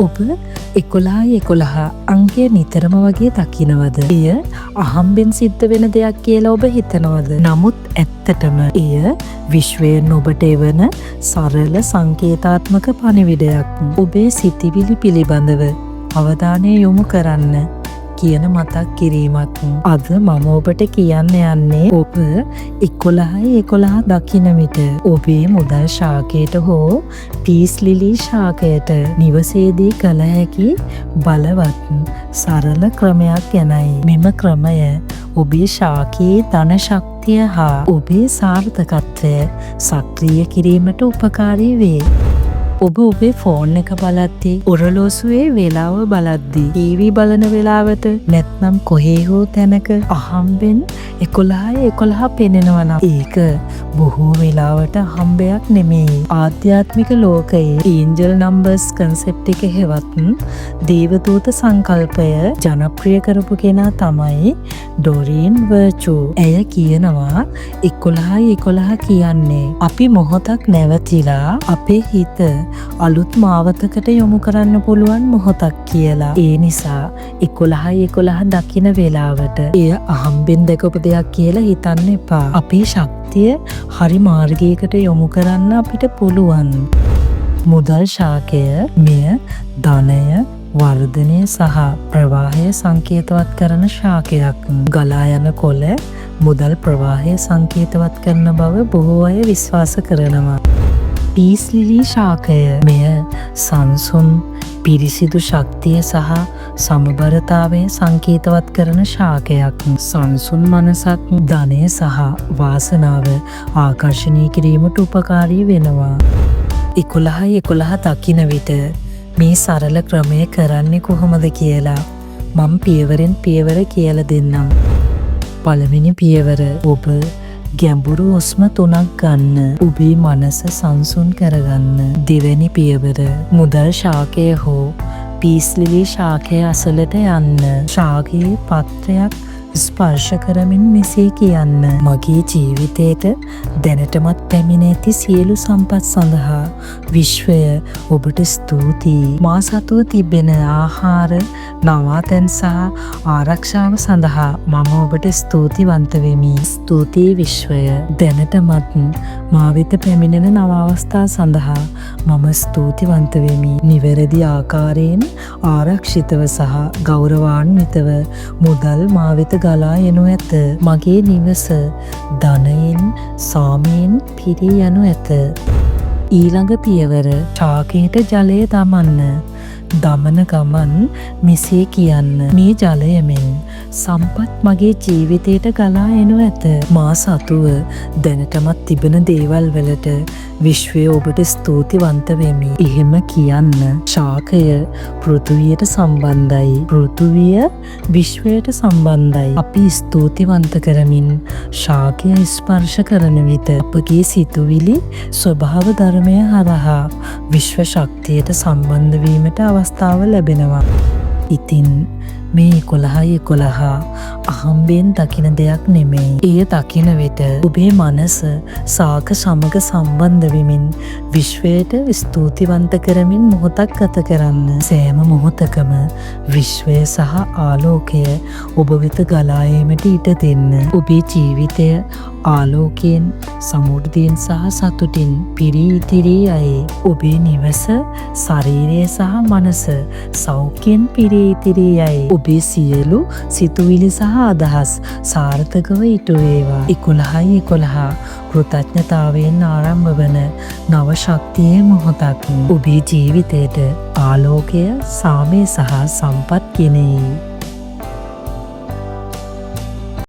ඔබ 11 අංකය නිතරම වගේ දකිනවද? එය අහම්බෙන් සිද්ධ වෙන දෙයක් කියලා ඔබ හිතනවද? නමුත් ඇත්තටම එය විශ්වයෙන් ඔබට එවන සරල සංකේතාත්මක පණිවිඩයක්. ඔබේ සිතිවිලි පිළිබඳව අවධානය යොමු කරන්න කියන මතක් කිරීමක්. අද මම ඔබට කියන්න යන්නේ ඔබ 11 දකින විට ඔබේ මුදල් ශාකයට හෝ පීස් ලිලි ශාකයට නිවසේදී කළ හැකි බලවත් සරල ක්‍රමයක් ගැනයි. මෙම ක්‍රමය ඔබේ ශාකයේ ධන ශක්තිය හා ඔබේ සාර්ථකත්වය සක්‍රිය කිරීමට උපකාරී වේ. ඔබ ඔබේ ෆෝන් එක බලද්දී, ඔරලෝසුවේ වෙලාව බලද්දී, ටීවී බලන වෙලාවට නැත්නම් කොහේ හෝ තැනක අහම්බෙන් 11 පෙනෙනවා නම් ඒක බොහෝ වෙලාවට අහම්බයක් නෙමෙයි. ආධ්‍යාත්මික ලෝකයේ ඒන්ජල් නම්බර්ස් කන්සෙප්ට් එක හෙවත් දේවදූත සංකල්පය ජනප්‍රිය කරපු කෙනා තමයි ඩොරින් වර්චු. ඇය කියනවා 11 කියන්නේ අපි මොහොතක් නැවතිලා අපේ හිත අලුත් මාවතකට යොමු කරන්න පුළුවන් මොහොතක් කියලා. ඒ නිසා 11 දකින වෙලාවට එය අහම්බෙන් දැකපු දෙයක් කියලා හිතන්න එපා. අපේ ශක්තිය හරි මාර්ගයකට යොමු කරන්න අපිට පුළුවන්. මුදල් ශාකය මෙය ධනය, වර්ධනය සහ ප්‍රවාහය සංකේතවත් කරන ශාකයක්. ගලා යන කොළ මුදල් ප්‍රවාහය සංකේතවත් කරන බව බොහෝ අය විශ්වාස කරනවා. පීස් ලිලි ශාකය මෙය සංසුන්, පිරිසිදු ශක්තිය සහ සමබරතාවය සංකේතවත් කරන ශාකයක්. සංසුන් මනසක් ධනය සහ වාසනාව ආකර්ෂණය කිරීමට උපකාරී වෙනවා. 11 දකින විට මේ සරල ක්‍රමය කරන්නේ කොහොමද කියලා මම පියවරෙන් පියවර කියලා දෙන්නම්. පළවෙනි පියවර, ඔබ ගැඹුරු හුස්ම 3ක් ගන්න. ඔබේ මනස සංසුන් කරගන්න. දෙවැනි පියවර, මුදල් ශාකය හෝ පීස් ලිලි ශාකය අසලට යන්න. ශාකයේ පත්‍රයක් ස්පර්ශ කරමින් මෙසේ කියන්න: මගේ ජීවිතයට දැනටමත් පැමිණ ඇති සියලු සම්පත් සඳහා විශ්වය ඔබට ස්තුතියි. මා සතුව තිබෙන ආහාර, නවාතැන් සහ ආරක්ෂාව සඳහා මම ඔබට ස්තුතිවන්ත වෙමි. ස්තුතියි විශ්වය. දැනටමත් මා වෙත පැමිණෙන නව අවස්ථා සඳහා මම ස්තුතිවන්ත වෙමි. නිවැරදි ආකාරයෙන් ආරක්ෂිතව සහ ගෞරවාන්විතව මුදල් මා වෙත ගලා එනු ඇත. මගේ නිවස ධනයෙන්, සාමයෙන් පිරී යනු ඇත. ඊළඟ පියවර, ශාකයට ජලය දමන්න. දමන ගමන් මෙසේ කියන්න: මේ ජලයමෙන් සම්පත් මගේ ජීවිතයට ගලා එනු ඇත. මා සතුව දැනටමත් තිබෙන දේවල් වලට විශ්වය ඔබට ස්තුතිවන්ත වෙමි. එහෙම කියන්න. ශාකය පෘථුවියට සම්බන්ධයි. පෘථුවිය විශ්වයට සම්බන්ධයි. අපි ස්තුතිවන්ත කරමින් ශාකය ස්පර්ශ කරන විට අපගේ සිතුවිලි ස්වභාව ධර්මය හරහා විශ්ව ශක්තියට සම්බන්ධ වීමට අවස්ථාව ලැබෙනවා. ඉතින් මේ 11 අහම්බෙන් දකින දෙයක් නෙමෙයි. එය දකින විට ඔබේ මනස සාක සමග සම්බන්ධ වෙමින් විශ්වයට ස්තුතිවන්ත කරමින් මොහොතක් ගත කරන්න. සෑම මොහොතකම විශ්වය සහ ආලෝකය ඔබ වෙත ගලා ඒමට ඉඩ දෙන්න. ඔබේ ජීවිතය ආලෝකයෙන්, සමෘද්ධියෙන් සහ සතුටින් පිරී ඉතිරී යයි. ඔබේ නිවස, ශරීරය සහ මනස සෞඛ්‍යයෙන් පිරී ඉතිරී යයි. ඔබේ සියලු සිතුවිලි සහ අදහස් සාර්ථකව ඉටු වේවා. 11 කෘතඥතාවයෙන් ආරම්භ වන නව ශක්තියේ මොහොතක් ඔබේ ජීවිතයට ආලෝකය, සාමය සහ සම්පත් ගෙනෙයි.